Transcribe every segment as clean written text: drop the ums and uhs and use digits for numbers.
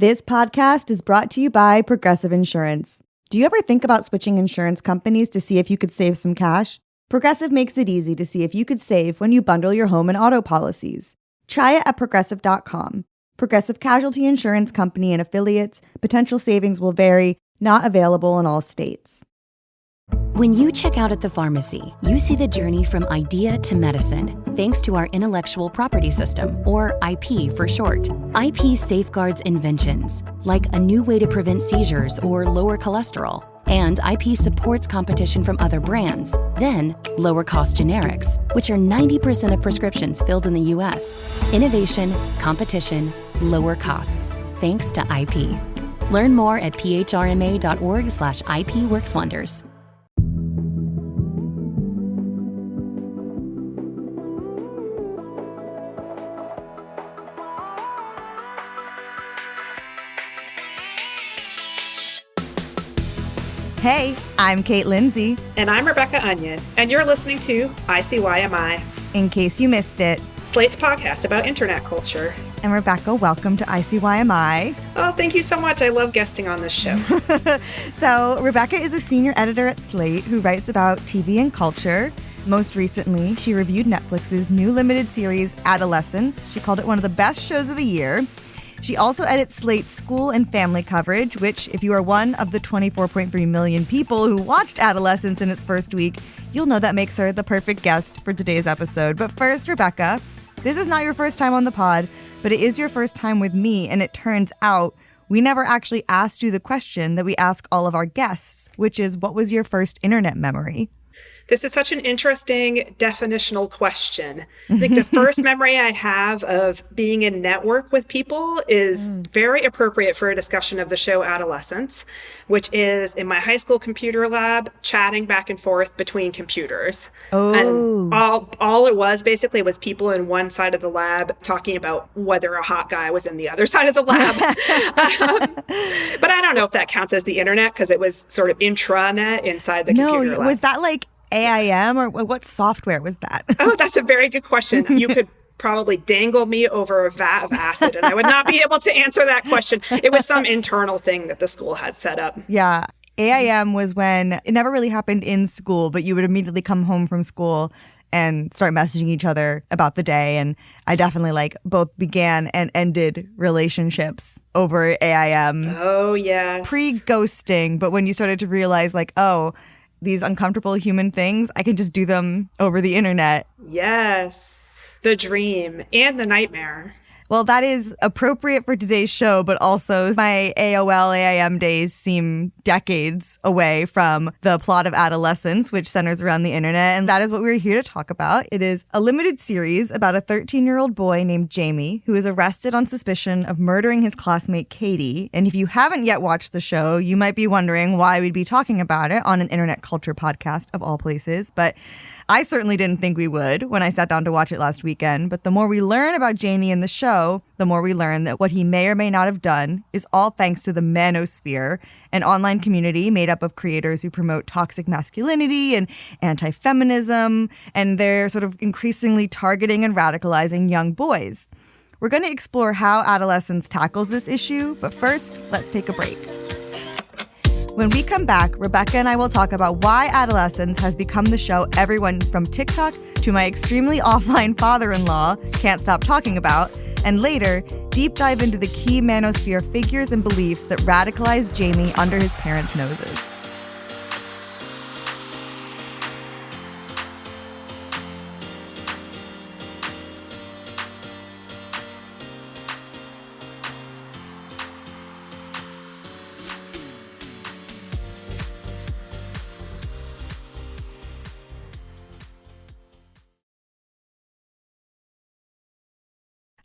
This podcast is brought to you by Progressive Insurance. Do you ever think about switching insurance companies to see if you could save some cash? Progressive makes it easy to see if you could save when you bundle your home and auto policies. Try it at Progressive.com. Progressive Casualty Insurance Company and affiliates. Potential savings will vary. Not available in all states. When you check out at the pharmacy, you see the journey from idea to medicine, thanks to our intellectual property system, or IP for short. IP safeguards inventions, like a new way to prevent seizures or lower cholesterol. And IP supports competition from other brands, then lower cost generics, which are 90% of prescriptions filled in the US. Innovation, competition, lower costs, thanks to IP. Learn more at phrma.org/IP Works Wonders. Hey, I'm Kate Lindsay. And I'm Rebecca Onion, and you're listening to ICYMI. In case you missed it, Slate's podcast about internet culture. And Rebecca, welcome to ICYMI. Oh, thank you so much. I love guesting on this show. So Rebecca is a senior editor at Slate who writes about TV and culture. Most recently, she reviewed Netflix's new limited series, Adolescence. She called it one of the best shows of the year. She also edits Slate's school and family coverage, which, if you are one of the 24.3 million people who watched Adolescence in its first week, you'll know that makes her the perfect guest for today's episode. But first, Rebecca, this is not your first time on the pod, but it is your first time with me, and it turns out we never actually asked you the question that we ask all of our guests, which is, what was your first internet memory? This is such an interesting definitional question. I think the first memory I have of being in network with people is very appropriate for a discussion of the show Adolescence, which is in my high school computer lab, chatting back and forth between computers. Oh. And all it was basically was people in one side of the lab talking about whether a hot guy was in the other side of the lab. But I don't know if that counts as the internet because it was sort of intranet inside the computer lab. Was that like AIM or what software was that? Oh, that's a very good question. You could probably dangle me over a vat of acid and I would not be able to answer that question. It was some internal thing that the school had set up. Yeah. AIM was when it never really happened in school, but you would immediately come home from school and start messaging each other about the day. And I definitely both began and ended relationships over AIM. Oh, yes. Pre-ghosting, but when you started to realize these uncomfortable human things, I can just do them over the internet. Yes. The dream and the nightmare. Well, that is appropriate for today's show, but also my AOL AIM days seem decades away from the plot of Adolescence, which centers around the internet, and that is what we're here to talk about. It is a limited series about a 13-year-old boy named Jamie who is arrested on suspicion of murdering his classmate Katie. And if you haven't yet watched the show, you might be wondering why we'd be talking about it on an internet culture podcast of all places, but I certainly didn't think we would when I sat down to watch it last weekend. But the more we learn about Jamie in the show, the more we learn that what he may or may not have done is all thanks to the Manosphere, an online community made up of creators who promote toxic masculinity and anti-feminism, and they're sort of increasingly targeting and radicalizing young boys. We're going to explore how Adolescence tackles this issue, but first, let's take a break. When we come back, Rebecca and I will talk about why Adolescence has become the show everyone from TikTok to my extremely offline father-in-law can't stop talking about, and later, deep dive into the key Manosphere figures and beliefs that radicalized Jamie under his parents' noses.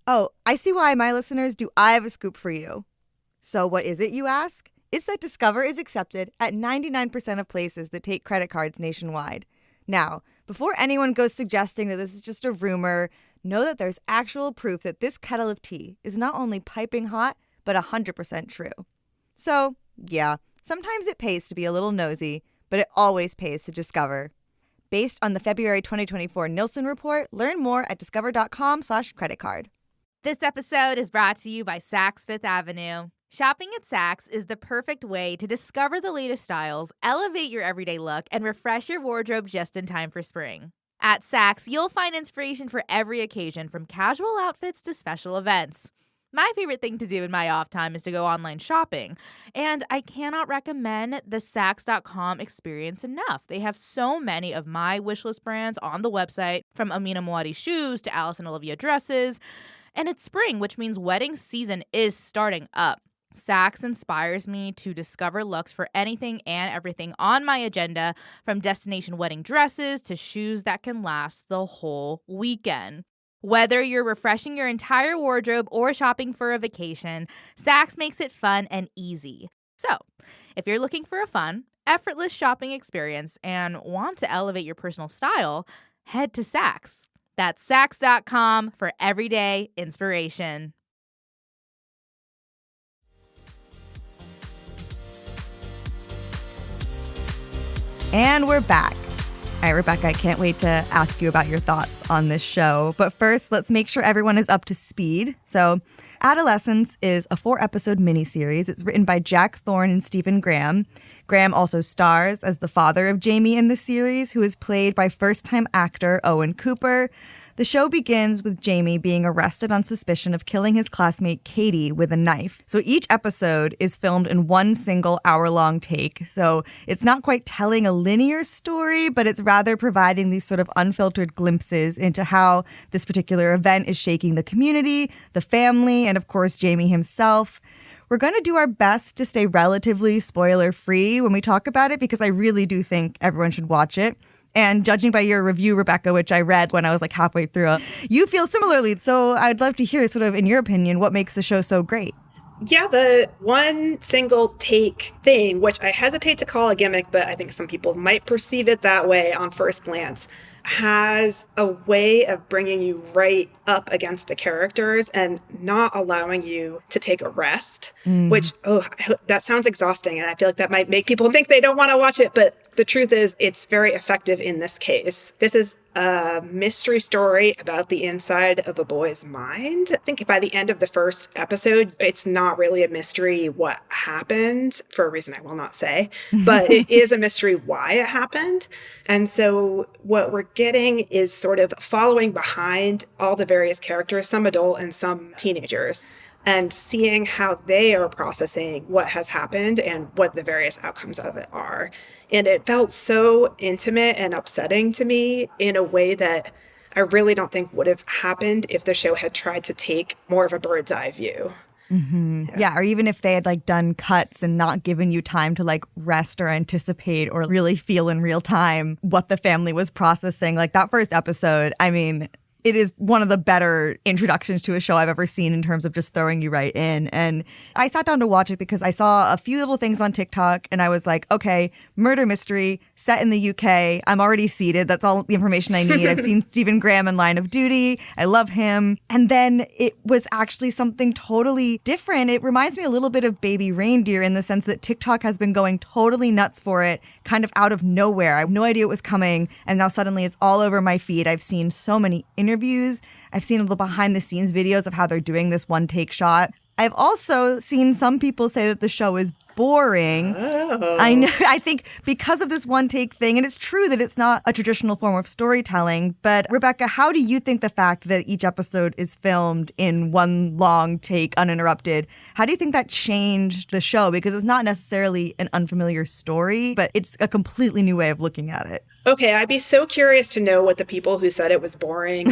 Oh, ICYMI listeners, do I have a scoop for you? So what is it, you ask? It's that Discover is accepted at 99% of places that take credit cards nationwide. Now, before anyone goes suggesting that this is just a rumor, know that there's actual proof that this kettle of tea is not only piping hot, but 100% true. So, yeah, sometimes it pays to be a little nosy, but it always pays to discover. Based on the February 2024 Nielsen report, learn more at discover.com/creditcard. This episode is brought to you by Saks Fifth Avenue. Shopping at Saks is the perfect way to discover the latest styles, elevate your everyday look, and refresh your wardrobe just in time for spring. At Saks, you'll find inspiration for every occasion, from casual outfits to special events. My favorite thing to do in my off time is to go online shopping, and I cannot recommend the Saks.com experience enough. They have so many of my wishlist brands on the website, from Amina Muaddi shoes to Alice and Olivia dresses, and it's spring, which means wedding season is starting up. Saks inspires me to discover looks for anything and everything on my agenda, from destination wedding dresses to shoes that can last the whole weekend. Whether you're refreshing your entire wardrobe or shopping for a vacation, Saks makes it fun and easy. So, if you're looking for a fun, effortless shopping experience and want to elevate your personal style, head to Saks. That's Saks.com for everyday inspiration. And we're back. All right, Rebecca, I can't wait to ask you about your thoughts on this show. But first, let's make sure everyone is up to speed. So, Adolescence is a 4-episode miniseries. It's written by Jack Thorne and Stephen Graham. Graham also stars as the father of Jamie in the series, who is played by first-time actor Owen Cooper. The show begins with Jamie being arrested on suspicion of killing his classmate Katie with a knife. So each episode is filmed in one single hour-long take. So it's not quite telling a linear story, but it's rather providing these sort of unfiltered glimpses into how this particular event is shaking the community, the family, and of course, Jamie himself. We're going to do our best to stay relatively spoiler-free when we talk about it, because I really do think everyone should watch it. And judging by your review, Rebecca, which I read when I was like halfway through, you feel similarly. So I'd love to hear, sort of, in your opinion, what makes the show so great. Yeah, the one single take thing, which I hesitate to call a gimmick, but I think some people might perceive it that way on first glance, has a way of bringing you right up against the characters and not allowing you to take a rest, which, that sounds exhausting. And I feel like that might make people think they don't want to watch it. But the truth is, it's very effective in this case. This is a mystery story about the inside of a boy's mind. I think by the end of the first episode, it's not really a mystery what happened, for a reason I will not say, but it is a mystery why it happened. And so what we're getting is sort of following behind all the various characters, some adult and some teenagers, and seeing how they are processing what has happened and what the various outcomes of it are. And it felt so intimate and upsetting to me in a way that I really don't think would have happened if the show had tried to take more of a bird's eye view. Mm-hmm. Yeah, or even if they had like done cuts and not given you time to like rest or anticipate or really feel in real time what the family was processing. Like that first episode, I mean, it is one of the better introductions to a show I've ever seen in terms of just throwing you right in. And I sat down to watch it because I saw a few little things on TikTok and I was like, okay, murder mystery set in the UK. I'm already seated. That's all the information I need. I've seen Stephen Graham in Line of Duty. I love him. And then it was actually something totally different. It reminds me a little bit of Baby Reindeer in the sense that TikTok has been going totally nuts for it, kind of out of nowhere. I have no idea it was coming. And now suddenly it's all over my feed. I've seen so many interviews. I've seen the behind the scenes videos of how they're doing this one take shot. I've also seen some people say that the show is boring. Oh. I know. I think because of this one take thing, and it's true that it's not a traditional form of storytelling, but Rebecca, how do you think the fact that each episode is filmed in one long take uninterrupted, how do you think that changed the show? Because it's not necessarily an unfamiliar story, but it's a completely new way of looking at it. Okay, I'd be so curious to know what the people who said it was boring,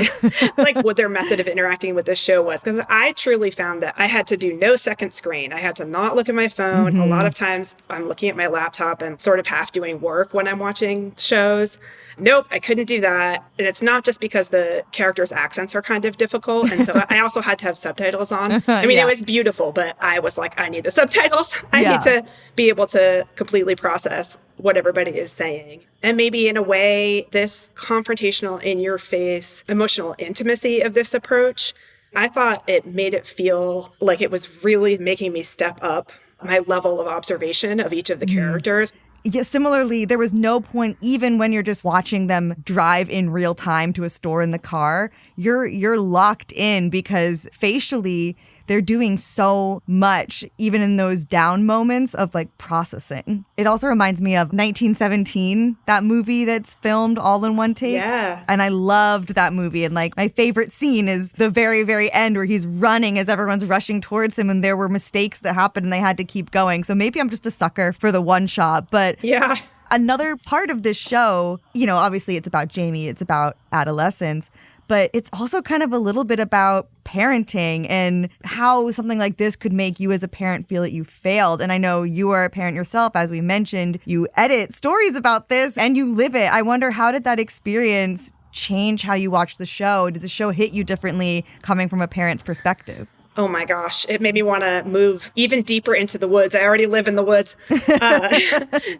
like what their method of interacting with the show was. Because I truly found that I had to do no second screen. I had to not look at my phone. A lot of times I'm looking at my laptop and sort of half doing work when I'm watching shows. Nope, I couldn't do that. And it's not just because the characters' accents are kind of difficult. And so I also had to have subtitles on. I mean, It was beautiful, but I was like, I need the subtitles. I need to be able to completely process what everybody is saying. And maybe in a way, this confrontational, in-your-face, emotional intimacy of this approach, I thought it made it feel like it was really making me step up my level of observation of each of the characters. Yeah, similarly, there was no point, even when you're just watching them drive in real time to a store in the car, you're locked in because facially they're doing so much, even in those down moments of like processing. It also reminds me of 1917, that movie that's filmed all in one take. Yeah. And I loved that movie. And like my favorite scene is the very, very end where he's running as everyone's rushing towards him and there were mistakes that happened and they had to keep going. So maybe I'm just a sucker for the one shot. But yeah. Another part of this show, obviously it's about Jamie, it's about adolescence, but it's also kind of a little bit about parenting and how something like this could make you as a parent feel that you failed. And I know you are a parent yourself, as we mentioned. You edit stories about this and you live it. I wonder, how did that experience change how you watch the show? Did the show hit you differently coming from a parent's perspective? Oh my gosh, it made me want to move even deeper into the woods. I already live in the woods.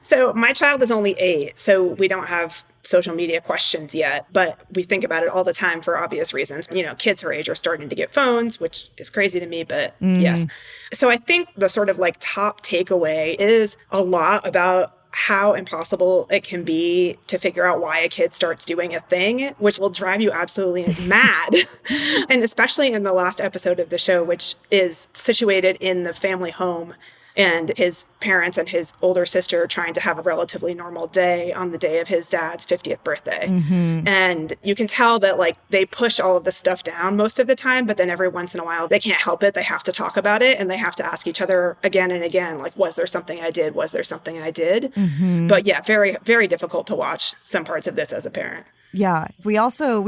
So my child is only 8, so we don't have social media questions yet, but we think about it all the time for obvious reasons. Kids her age are starting to get phones, which is crazy to me, but yes. So I think the sort of like top takeaway is a lot about how impossible it can be to figure out why a kid starts doing a thing, which will drive you absolutely mad. And especially in the last episode of the show, which is situated in the family home and his parents and his older sister trying to have a relatively normal day on the day of his dad's 50th birthday. Mm-hmm. And you can tell that like they push all of this stuff down most of the time, but then every once in a while they can't help it. They have to talk about it and they have to ask each other again and again, like, was there something I did? Was there something I did? Mm-hmm. But yeah, very, very difficult to watch some parts of this as a parent. Yeah. We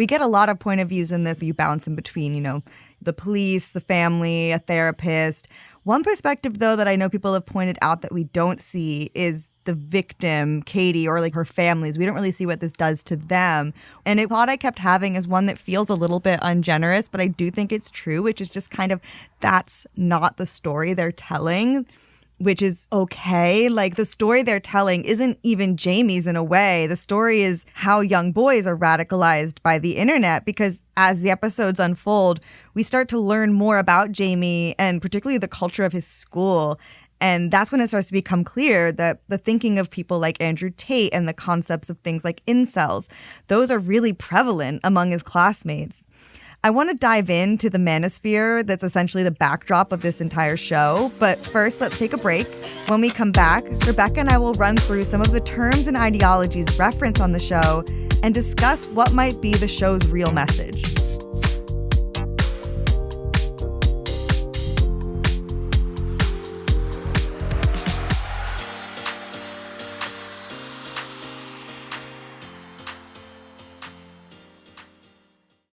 get a lot of point of views in this. You bounce in between, the police, the family, a therapist. One perspective, though, that I know people have pointed out that we don't see is the victim, Katie, or like her families. We don't really see what this does to them. And a thought I kept having is one that feels a little bit ungenerous, but I do think it's true, which is just kind of that's not the story they're telling, which is okay. Like the story they're telling isn't even Jamie's in a way. The story is how young boys are radicalized by the internet, because as the episodes unfold, we start to learn more about Jamie and particularly the culture of his school. And that's when it starts to become clear that the thinking of people like Andrew Tate and the concepts of things like incels, those are really prevalent among his classmates. I want to dive into the Manosphere that's essentially the backdrop of this entire show. But first, let's take a break. When we come back, Rebecca and I will run through some of the terms and ideologies referenced on the show and discuss what might be the show's real message.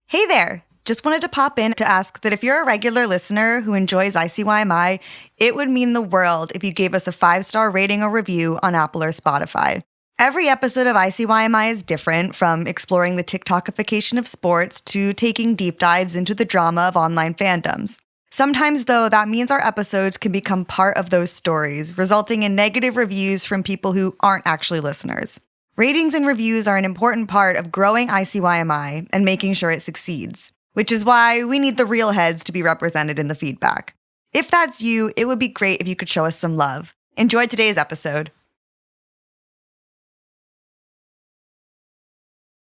Hey there! Just wanted to pop in to ask that if you're a regular listener who enjoys ICYMI, it would mean the world if you gave us a 5-star rating or review on Apple or Spotify. Every episode of ICYMI is different, from exploring the TikTokification of sports to taking deep dives into the drama of online fandoms. Sometimes, though, that means our episodes can become part of those stories, resulting in negative reviews from people who aren't actually listeners. Ratings and reviews are an important part of growing ICYMI and making sure it succeeds, which is why we need the real heads to be represented in the feedback. If that's you, it would be great if you could show us some love. Enjoy today's episode.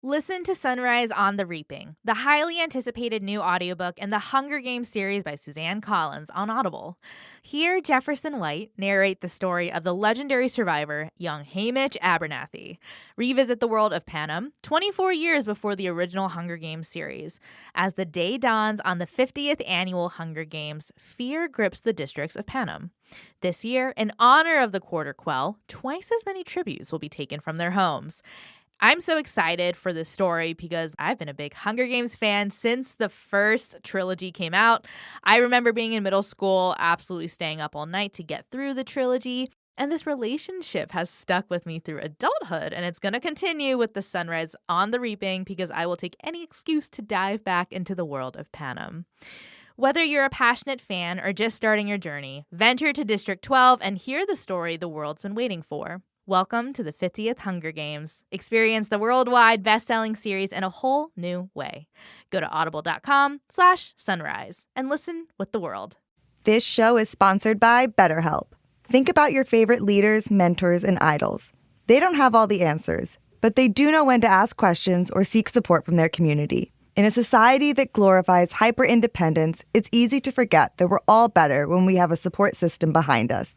Listen to Sunrise on the Reaping, the highly anticipated new audiobook in the Hunger Games series by Suzanne Collins on Audible. Hear Jefferson White narrate the story of the legendary survivor, young Haymitch Abernathy. Revisit the world of Panem, 24 years before the original Hunger Games series. As the day dawns on the 50th annual Hunger Games, fear grips the districts of Panem. This year, in honor of the Quarter Quell, twice as many tributes will be taken from their homes. I'm so excited for this story because I've been a big Hunger Games fan since the first trilogy came out. I remember being in middle school, absolutely staying up all night to get through the trilogy. And this relationship has stuck with me through adulthood, and it's going to continue with the Sunrise on the Reaping because I will take any excuse to dive back into the world of Panem. Whether you're a passionate fan or just starting your journey, venture to District 12 and hear the story the world's been waiting for. Welcome to the 50th Hunger Games. Experience the worldwide best-selling series in a whole new way. Go to audible.com/sunrise and listen with the world. This show is sponsored by BetterHelp. Think about your favorite leaders, mentors, and idols. They don't have all the answers, but they do know when to ask questions or seek support from their community. In a society that glorifies hyper-independence, it's easy to forget that we're all better when we have a support system behind us.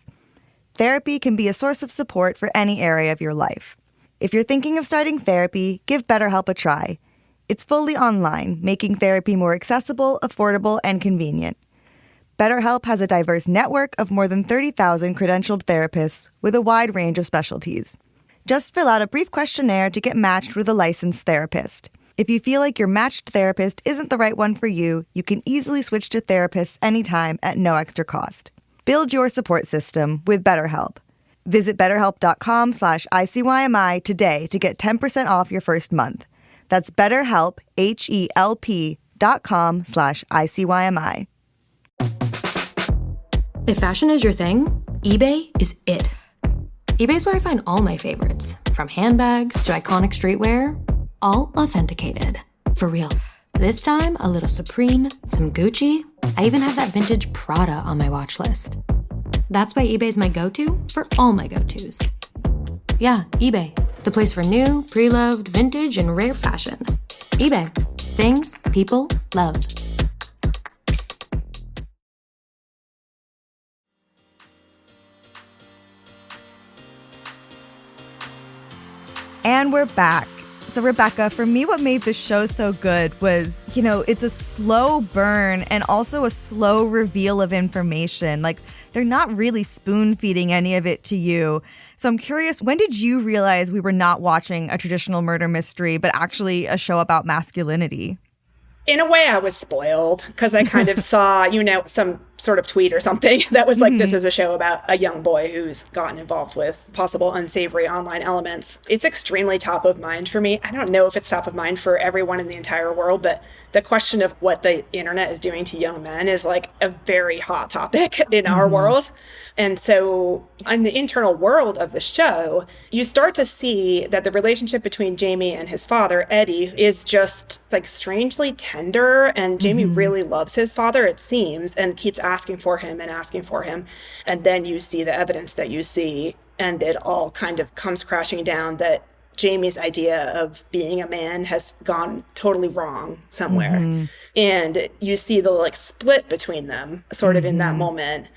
Therapy can be a source of support for any area of your life. If you're thinking of starting therapy, give BetterHelp a try. It's fully online, making therapy more accessible, affordable, and convenient. BetterHelp has a diverse network of more than 30,000 credentialed therapists with a wide range of specialties. Just fill out a brief questionnaire to get matched with a licensed therapist. If you feel like your matched therapist isn't the right one for you, you can easily switch to therapists anytime at no extra cost. Build your support system with BetterHelp. Visit BetterHelp.com/ICYMI today to get 10% off your first month. That's BetterHelp, HELP.com/ICYMI. If fashion is your thing, eBay is it. eBay's where I find all my favorites, from handbags to iconic streetwear, all authenticated. For real. This time, a little Supreme, some Gucci. I even have that vintage Prada on my watch list. That's why eBay's my go-to for all my go-tos. Yeah, eBay. The place for new, pre-loved, vintage, and rare fashion. eBay. Things people love. And we're back. So Rebecca, for me, what made this show so good was, it's a slow burn and also a slow reveal of information. Like, they're not really spoon feeding any of it to you. So I'm curious, when did you realize we were not watching a traditional murder mystery, but actually a show about masculinity? In a way, I was spoiled because I kind of saw, some sort of tweet or something that was like, this is a show about a young boy who's gotten involved with possible unsavory online elements. It's extremely top of mind for me. I don't know if it's top of mind for everyone in the entire world, but the question of what the internet is doing to young men is like a very hot topic in our world. And so in the internal world of the show, you start to see that the relationship between Jamie and his father, Eddie, is just like strangely tender. And Jamie really loves his father, it seems, and keeps asking for him. And then you see the evidence that you see, and it all kind of comes crashing down that Jamie's idea of being a man has gone totally wrong somewhere. And you see the split between them sort of in that moment.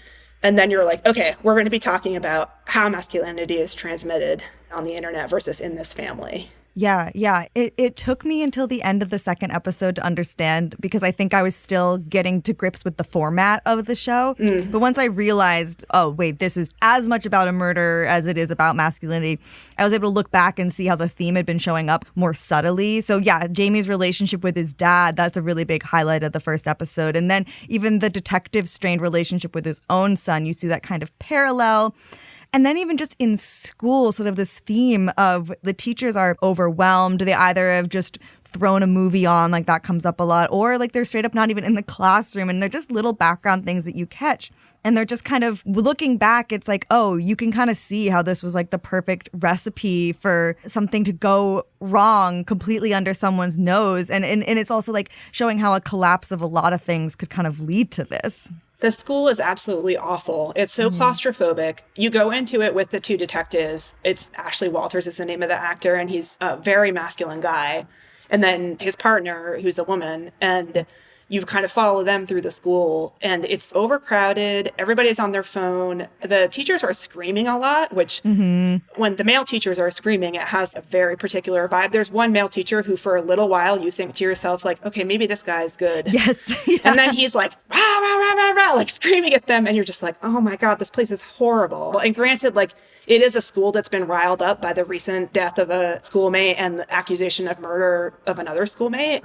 And then you're like, okay, we're going to be talking about how masculinity is transmitted on the internet versus in this family. Yeah. It took me until the end of the second episode to understand, because I think I was still getting to grips with the format of the show. But once I realized, oh, wait, this is as much about a murder as it is about masculinity, I was able to look back and see how the theme had been showing up more subtly. So yeah, Jamie's relationship with his dad, that's a really big highlight of the first episode. And then even the detective's strained relationship with his own son, you see that kind of parallel. And then even just in school, sort of this theme of the teachers are overwhelmed. They either have just thrown a movie on, like that comes up a lot, or like they're straight up not even in the classroom, and they're just little background things that you catch. And they're just kind of looking back, it's like, oh, you can kind of see how this was like the perfect recipe for something to go wrong completely under someone's nose. And it's also like showing how a collapse of a lot of things could kind of lead to this. The school is absolutely awful. It's so claustrophobic. You go into it with the two detectives. It's Ashley Walters is the name of the actor, and he's a very masculine guy. And then his partner, who's a woman, and you kind of follow them through the school, and it's overcrowded. Everybody's on their phone. The teachers are screaming a lot, which when the male teachers are screaming, it has a very particular vibe. There's one male teacher who for a little while you think to yourself, like, okay, maybe this guy's good. Yes. Yeah. And then he's like, rah, rah, rah, rah, rah, like screaming at them. And you're just like, oh my God, this place is horrible. And granted, like, it is a school that's been riled up by the recent death of a schoolmate and the accusation of murder of another schoolmate.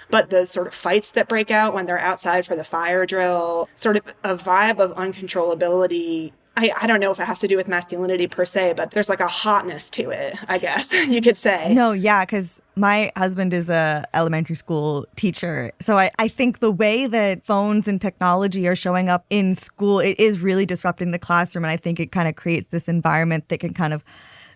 But the sort of fights that break out when they're outside for the fire drill, sort of a vibe of uncontrollability. I don't know if it has to do with masculinity per se, but there's like a hotness to it, I guess you could say. No, yeah, because my husband is a elementary school teacher. So I think the way that phones and technology are showing up in school, it is really disrupting the classroom. And I think it kind of creates this environment that can kind of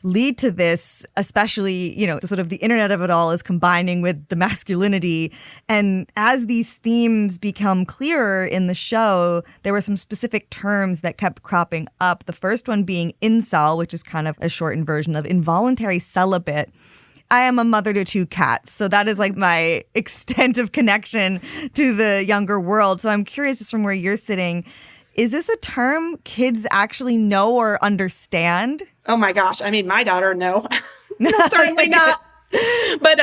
lead to this, especially, the sort of the internet of it all is combining with the masculinity. And as these themes become clearer in the show, there were some specific terms that kept cropping up. The first one being incel, which is kind of a shortened version of involuntary celibate. I am a mother to 2 cats, so that is like my extent of connection to the younger world. So I'm curious, just from where you're sitting, is this a term kids actually know or understand? Oh my gosh. I mean, my daughter, no. No, certainly not. But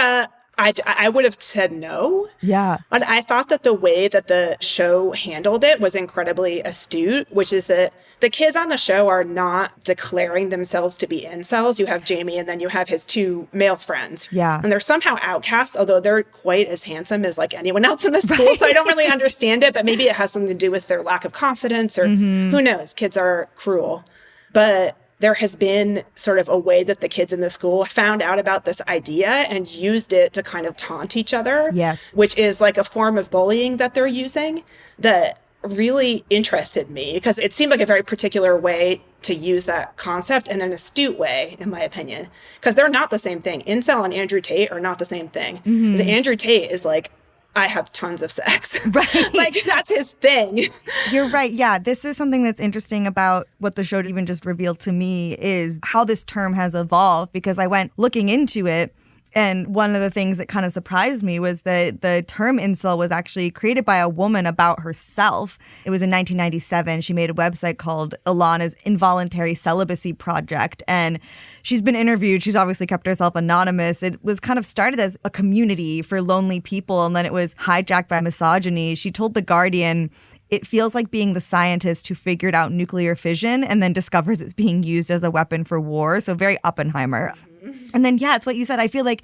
I would have said no. Yeah. But I thought that the way that the show handled it was incredibly astute, which is that the kids on the show are not declaring themselves to be incels. You have Jamie and then you have his 2 male friends. Yeah. And they're somehow outcasts, although they're quite as handsome as like anyone else in the school. Right. So I don't really understand it, but maybe it has something to do with their lack of confidence or who knows. Kids are cruel. But there has been sort of a way that the kids in the school found out about this idea and used it to kind of taunt each other. Yes. Which is like a form of bullying that they're using that really interested me because it seemed like a very particular way to use that concept in an astute way, in my opinion. Because they're not the same thing. Incel and Andrew Tate are not the same thing. Andrew Tate is like, I have tons of sex. Right. Like, that's his thing. You're right. Yeah. This is something that's interesting about what the show even just revealed to me is how this term has evolved, because I went looking into it. And one of the things that kind of surprised me was that the term incel was actually created by a woman about herself. It was in 1997. She made a website called Ilana's Involuntary Celibacy Project. And she's been interviewed. She's obviously kept herself anonymous. It was kind of started as a community for lonely people, and then it was hijacked by misogyny. She told The Guardian, "It feels like being the scientist who figured out nuclear fission and then discovers it's being used as a weapon for war." So very Oppenheimer. And then, yeah, it's what you said. I feel like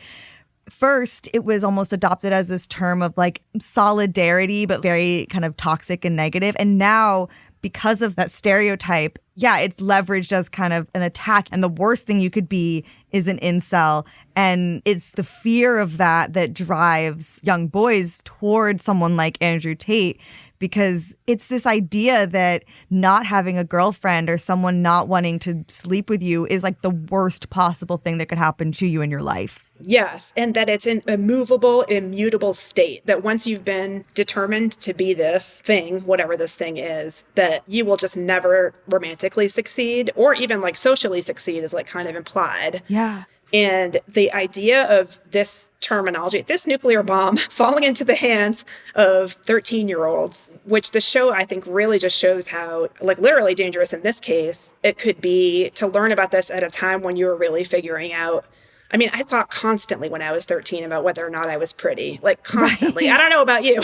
first it was almost adopted as this term of like solidarity, but very kind of toxic and negative. And now, because of that stereotype, yeah, it's leveraged as kind of an attack. And the worst thing you could be is an incel. And it's the fear of that that drives young boys toward someone like Andrew Tate, because it's this idea that not having a girlfriend or someone not wanting to sleep with you is like the worst possible thing that could happen to you in your life. Yes, and that it's an immovable, immutable state, that once you've been determined to be this thing, whatever this thing is, that you will just never romantically succeed or even like socially succeed is like kind of implied. Yeah. And the idea of this terminology, this nuclear bomb falling into the hands of 13-year-olds, which the show, I think, really just shows how, like, literally dangerous in this case it could be to learn about this at a time when you were really figuring out. I mean, I thought constantly when I was 13 about whether or not I was pretty, like constantly. Right. I don't know about you,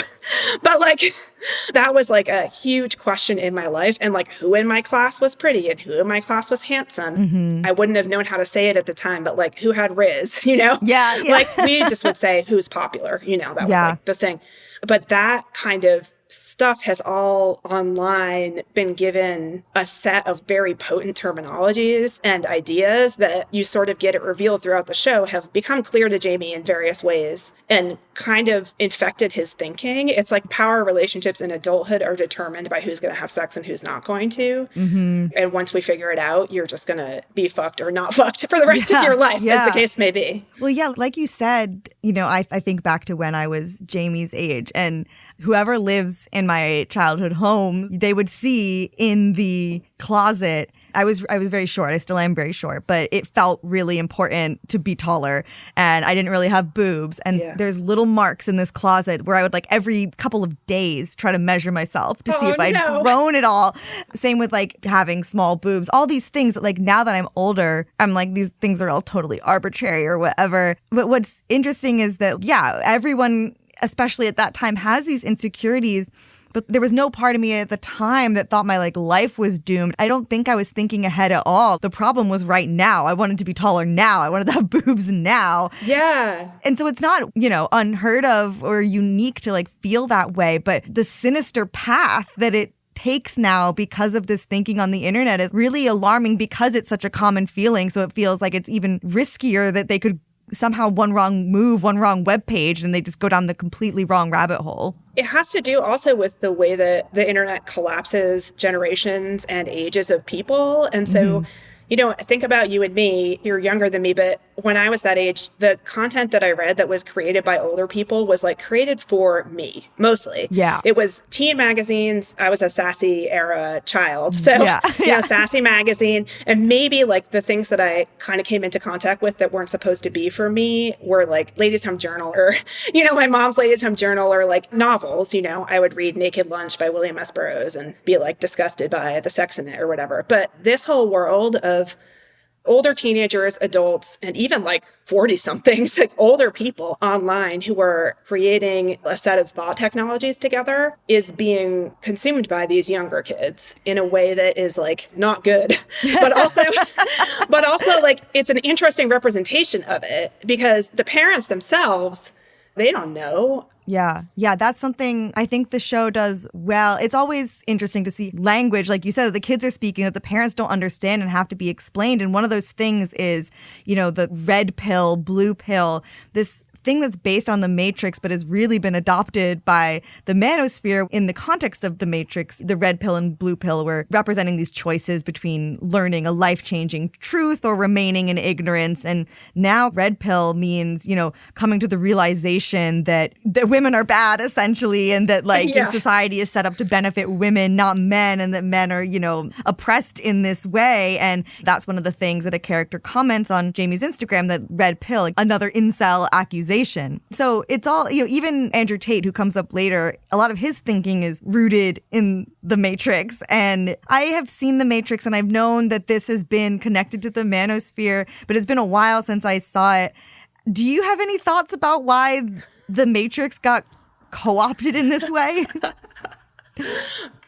but like that was like a huge question in my life. And like who in my class was pretty and who in my class was handsome. I wouldn't have known how to say it at the time, but like who had Riz, you know? Yeah. Like we just would say who's popular, you know, that was like the thing. But that kind of stuff has all online been given a set of very potent terminologies and ideas that you sort of get it revealed throughout the show have become clear to Jamie in various ways and kind of infected his thinking. It's like power relationships in adulthood are determined by who's going to have sex and who's not going to. And once we figure it out, you're just going to be fucked or not fucked for the rest of your life, as the case may be. Well, yeah, like you said, you know, I think back to when I was Jamie's age, and whoever lives in my childhood home, they would see in the closet, I was very short. I still am very short, but it felt really important to be taller, and I didn't really have boobs. And there's little marks in this closet where I would like every couple of days try to measure myself to see if I'd grown at all. Same with like having small boobs, all these things that like now that I'm older, I'm like, these things are all totally arbitrary or whatever. But what's interesting is that, yeah, everyone, especially at that time, has these insecurities. But there was no part of me at the time that thought my like life was doomed. I don't think I was thinking ahead at all. The problem was right now. I wanted to be taller now. I wanted to have boobs now. Yeah. And so it's not, you know, unheard of or unique to like feel that way. But the sinister path that it takes now because of this thinking on the internet is really alarming because it's such a common feeling. So it feels like it's even riskier that they could somehow one wrong move, one wrong web page, and they just go down the completely wrong rabbit hole. It has to do also with the way that the internet collapses generations and ages of people. And so, you know, think about you and me, you're younger than me, but when I was that age, the content that I read that was created by older people was like created for me, mostly. Yeah. It was teen magazines. I was a Sassy era child. So, Sassy magazine. And maybe like the things that I kind of came into contact with that weren't supposed to be for me were like Ladies' Home Journal or, my mom's Ladies' Home Journal or like novels. I would read Naked Lunch by William S. Burroughs and be like disgusted by the sex in it or whatever. But this whole world of older teenagers, adults, and even like 40-somethings, like older people online who are creating a set of thought technologies together is being consumed by these younger kids in a way that is like not good. but also like it's an interesting representation of it because the parents themselves, they don't know. Yeah. That's something I think the show does well. It's always interesting to see language, like you said, that the kids are speaking that the parents don't understand and have to be explained. And one of those things is, the red pill, blue pill, this thing that's based on the Matrix, but has really been adopted by the Manosphere in the context of the Matrix. The red pill and blue pill were representing these choices between learning a life-changing truth or remaining in ignorance. And now red pill means, coming to the realization that women are bad, essentially, and that society is set up to benefit women, not men, and that men are, oppressed in this way. And that's one of the things that a character comments on Jamie's Instagram, that red pill, like another incel accusation. So it's all, even Andrew Tate, who comes up later, a lot of his thinking is rooted in the Matrix. And I have seen the Matrix and I've known that this has been connected to the Manosphere, but it's been a while since I saw it. Do you have any thoughts about why the Matrix got co-opted in this way?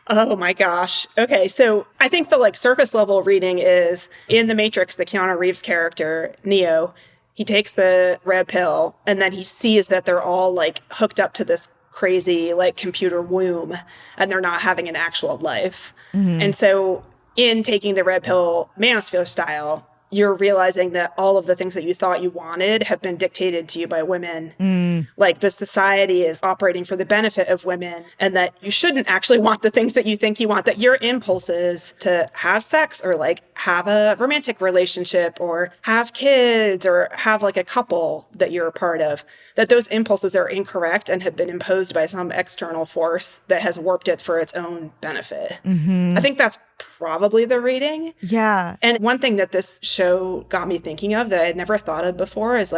Oh my gosh. Okay, so I think the surface level reading is in the Matrix, the Keanu Reeves character, Neo, he takes the red pill and then he sees that they're all hooked up to this crazy computer womb and they're not having an actual life. Mm-hmm. And so in taking the red pill Manosphere style, you're realizing that all of the things that you thought you wanted have been dictated to you by women. The society is operating for the benefit of women and that you shouldn't actually want the things that you think you want, that your impulses to have sex or have a romantic relationship or have kids or have a couple that you're a part of, that those impulses are incorrect and have been imposed by some external force that has warped it for its own benefit. Mm-hmm. I think that's probably the reading. Yeah. And one thing that this show got me thinking of that I had never thought of before is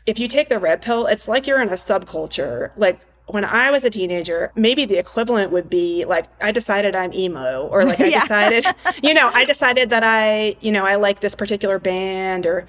if you take the red pill, it's like you're in a subculture. When I was a teenager, maybe the equivalent would be I decided I'm emo or I decided, I decided that I like this particular band or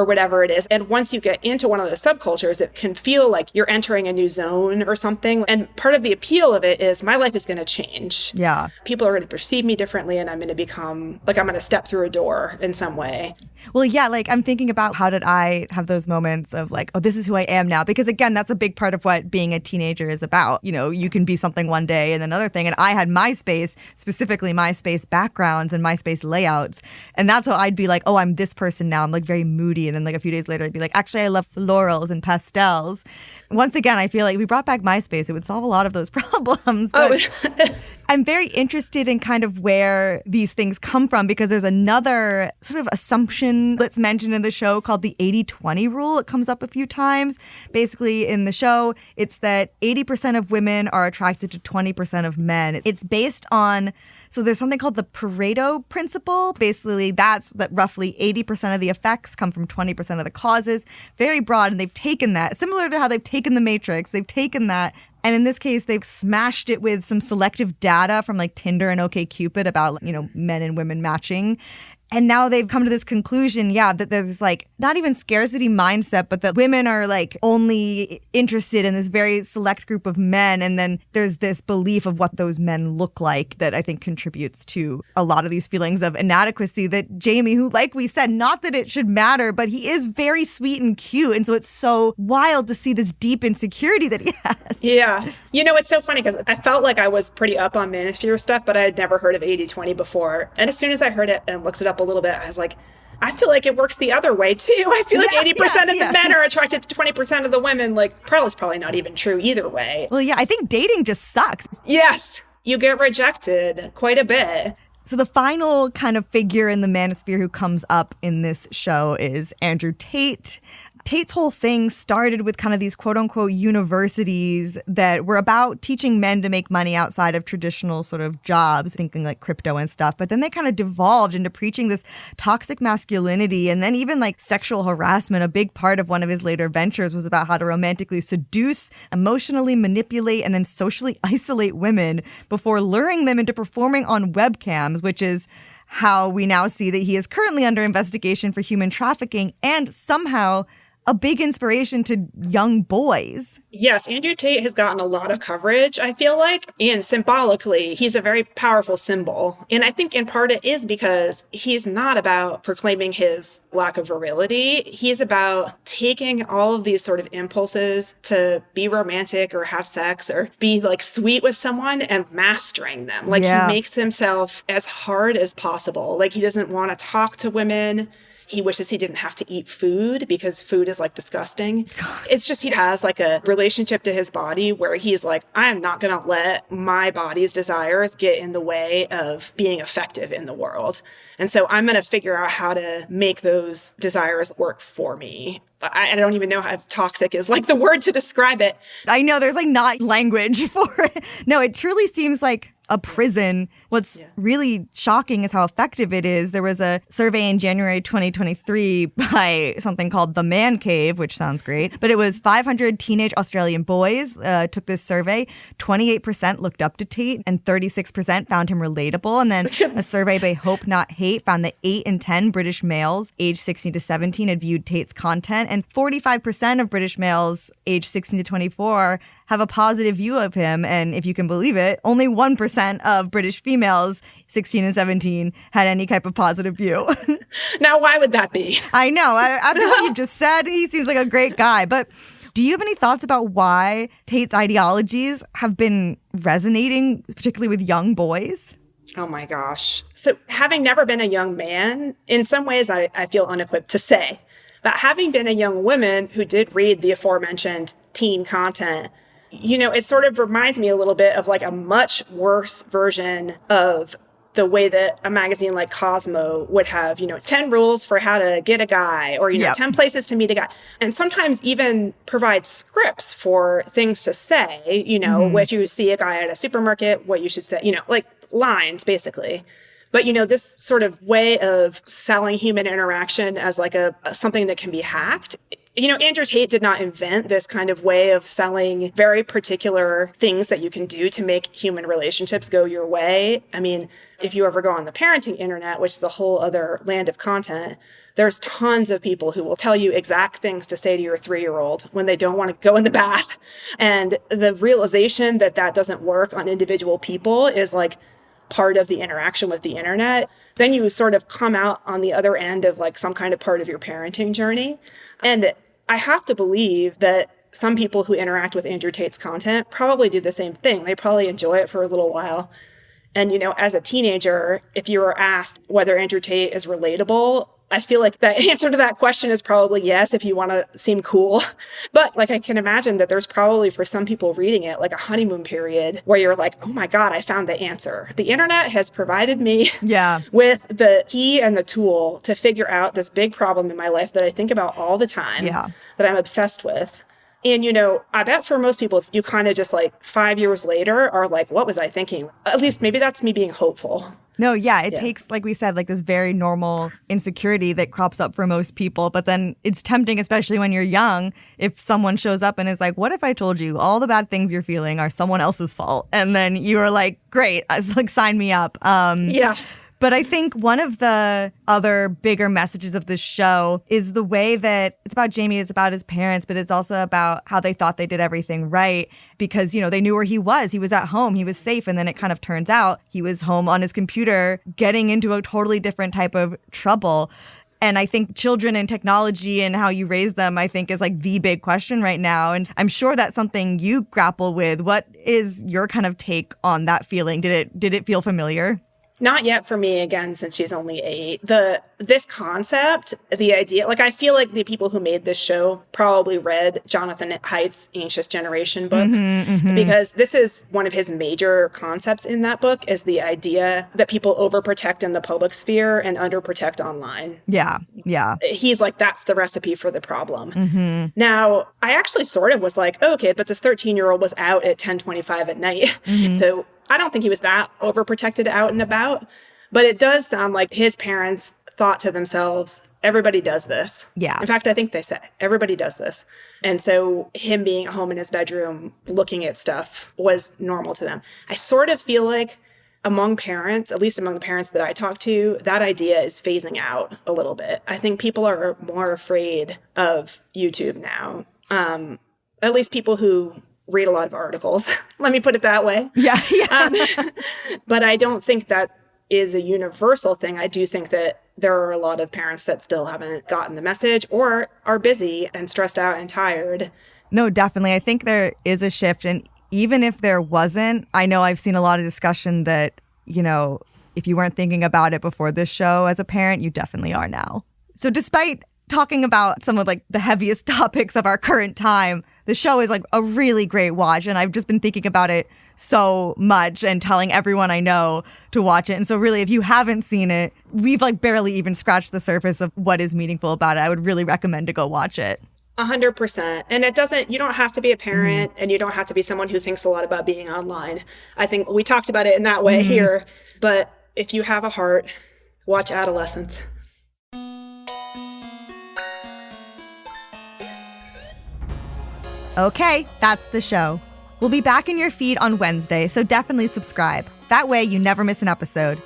whatever it is. And once you get into one of those subcultures, it can feel like you're entering a new zone or something. And part of the appeal of it is my life is going to change. Yeah. People are going to perceive me differently and I'm going to become, I'm going to step through a door in some way. Well, yeah, I'm thinking about how did I have those moments of oh, this is who I am now. Because again, that's a big part of what being a teenager is about. You can be something one day and another thing. And I had MySpace, specifically MySpace backgrounds and MySpace layouts. And that's how I'd be oh, I'm this person now. I'm very moody. And then a few days later, I'd be actually, I love florals and pastels. Once again, I feel we brought back MySpace. It would solve a lot of those problems. But I'm very interested in kind of where these things come from because there's another sort of assumption that's mentioned in the show called the 80-20 rule. It comes up a few times. Basically, in the show, it's that 80% of women are attracted to 20% of men. It's based on... So there's something called the Pareto principle. Basically, that's that roughly 80% of the effects come from 20% of the causes. Very broad, and they've taken that. Similar to how they've taken the Matrix, they've taken that, and in this case, they've smashed it with some selective data from Tinder and OkCupid about, men and women matching. And now they've come to this conclusion, that there's not even scarcity mindset, but that women are only interested in this very select group of men. And then there's this belief of what those men look like that I think contributes to a lot of these feelings of inadequacy that Jamie, who, like we said, not that it should matter, but he is very sweet and cute. And so it's so wild to see this deep insecurity that he has. Yeah. It's so funny because I felt I was pretty up on Manosphere stuff, but I had never heard of 80-20 before. And as soon as I heard it and looked it up a little bit, I was I feel it works the other way too. I feel 80% of the men are attracted to 20% of the women. Probably not even true either way. Well, yeah, I think dating just sucks. Yes. You get rejected quite a bit. So the final kind of figure in the manosphere who comes up in this show is Andrew Tate. Tate's whole thing started with kind of these quote unquote universities that were about teaching men to make money outside of traditional sort of jobs, thinking like crypto and stuff. But then they kind of devolved into preaching this toxic masculinity and then even like sexual harassment. A big part of one of his later ventures was about how to romantically seduce, emotionally manipulate, and then socially isolate women before luring them into performing on webcams, which is how we now see that he is currently under investigation for human trafficking and somehow a big inspiration to young boys. Yes, Andrew Tate has gotten a lot of coverage, I feel like, and symbolically, he's a very powerful symbol. And I think in part it is because he's not about proclaiming his lack of virility. He's about taking all of these sort of impulses to be romantic or have sex or be like sweet with someone and mastering them. Like he makes himself as hard as possible. Like he doesn't want to talk to women. He wishes he didn't have to eat food because food is like disgusting. It's just he has like a relationship to his body where he's like, I'm not going to let my body's desires get in the way of being effective in the world. And so I'm going to figure out how to make those desires work for me. I don't even know how toxic is like the word to describe it. I know there's like not language for it. No, it truly seems like a prison. What's really shocking is how effective it is. There was a survey in January 2023 by something called The Man Cave, which sounds great, but it was 500 teenage Australian boys took this survey. 28% looked up to Tate and 36% found him relatable. And then a survey by Hope Not Hate found that 8 in 10 British males aged 16 to 17 had viewed Tate's content, and 45% of British males aged 16 to 24 have a positive view of him. And if you can believe it, only 1% of British females 16 and 17 had any type of positive view. Now, why would that be? I know. After what you just said, he seems like a great guy. But do you have any thoughts about why Tate's ideologies have been resonating, particularly with young boys? Oh my gosh. So having never been a young man, in some ways I feel unequipped to say. But having been a young woman who did read the aforementioned teen content, you know, it sort of reminds me a little bit of like a much worse version of the way that a magazine like Cosmo would have, 10 rules for how to get a guy or, 10 places to meet a guy. And sometimes even provide scripts for things to say, if you see a guy at a supermarket, what you should say, like lines basically. But, this sort of way of selling human interaction as like something that can be hacked. Andrew Tate did not invent this kind of way of selling very particular things that you can do to make human relationships go your way. I mean, if you ever go on the parenting internet, which is a whole other land of content, there's tons of people who will tell you exact things to say to your 3-year-old when they don't want to go in the bath. And the realization that that doesn't work on individual people is like part of the interaction with the internet. Then you sort of come out on the other end of like some kind of part of your parenting journey. And I have to believe that some people who interact with Andrew Tate's content probably do the same thing. They probably enjoy it for a little while. And, as a teenager, if you were asked whether Andrew Tate is relatable, I feel like the answer to that question is probably yes, if you want to seem cool. But like, I can imagine that there's probably for some people reading it, like a honeymoon period where you're like, oh my God, I found the answer. The internet has provided me with the key and the tool to figure out this big problem in my life that I think about all the time, that I'm obsessed with. And, I bet for most people, if you kind of just like 5 years later are like, what was I thinking? At least maybe that's me being hopeful. No, it takes, like we said, like this very normal insecurity that crops up for most people. But then it's tempting, especially when you're young, if someone shows up and is like, what if I told you all the bad things you're feeling are someone else's fault? And then you are like, great, like sign me up. But I think one of the other bigger messages of this show is the way that it's about Jamie, it's about his parents, but it's also about how they thought they did everything right because, they knew where he was. He was at home, he was safe. And then it kind of turns out he was home on his computer getting into a totally different type of trouble. And I think children and technology and how you raise them, I think, is like the big question right now. And I'm sure that's something you grapple with. What is your kind of take on that feeling? Did it feel familiar? Not yet for me, again, since she's only 8. This concept, the idea, like I feel like the people who made this show probably read Jonathan Haidt's Anxious Generation book, because this is one of his major concepts in that book, is the idea that people overprotect in the public sphere and underprotect online. Yeah. He's like, that's the recipe for the problem. Now, I actually sort of was like, okay, but this 13-year-old was out at 10:25 at night. So I don't think he was that overprotected out and about, but it does sound like his parents thought to themselves, everybody does this. Yeah. In fact, I think they said, everybody does this. And so him being at home in his bedroom looking at stuff was normal to them. I sort of feel like among parents, at least among the parents that I talk to, that idea is phasing out a little bit. I think people are more afraid of YouTube now. At least people who read a lot of articles. Let me put it that way. Yeah. But I don't think that is a universal thing. I do think that there are a lot of parents that still haven't gotten the message or are busy and stressed out and tired. No, definitely. I think there is a shift. And even if there wasn't, I know I've seen a lot of discussion that, if you weren't thinking about it before this show as a parent, you definitely are now. So despite talking about some of like the heaviest topics of our current time, the show is like a really great watch. And I've just been thinking about it so much and telling everyone I know to watch it. And so really, if you haven't seen it, we've like barely even scratched the surface of what is meaningful about it. I would really recommend to go watch it. 100%. And you don't have to be a parent and you don't have to be someone who thinks a lot about being online. I think we talked about it in that way here. But if you have a heart, watch Adolescence. Okay, that's the show. We'll be back in your feed on Wednesday, so definitely subscribe. That way you never miss an episode.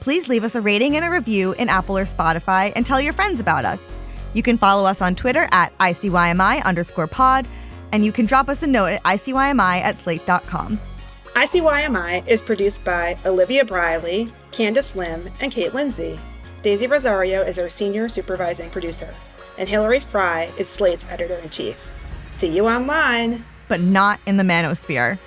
Please leave us a rating and a review in Apple or Spotify and tell your friends about us. You can follow us on Twitter at ICYMI_pod, and you can drop us a note at ICYMI@slate.com. ICYMI is produced by Olivia Briley, Candice Lim, and Kate Lindsay. Daisy Rosario is our senior supervising producer, and Hillary Fry is Slate's editor-in-chief. See you online. But not in the Manosphere.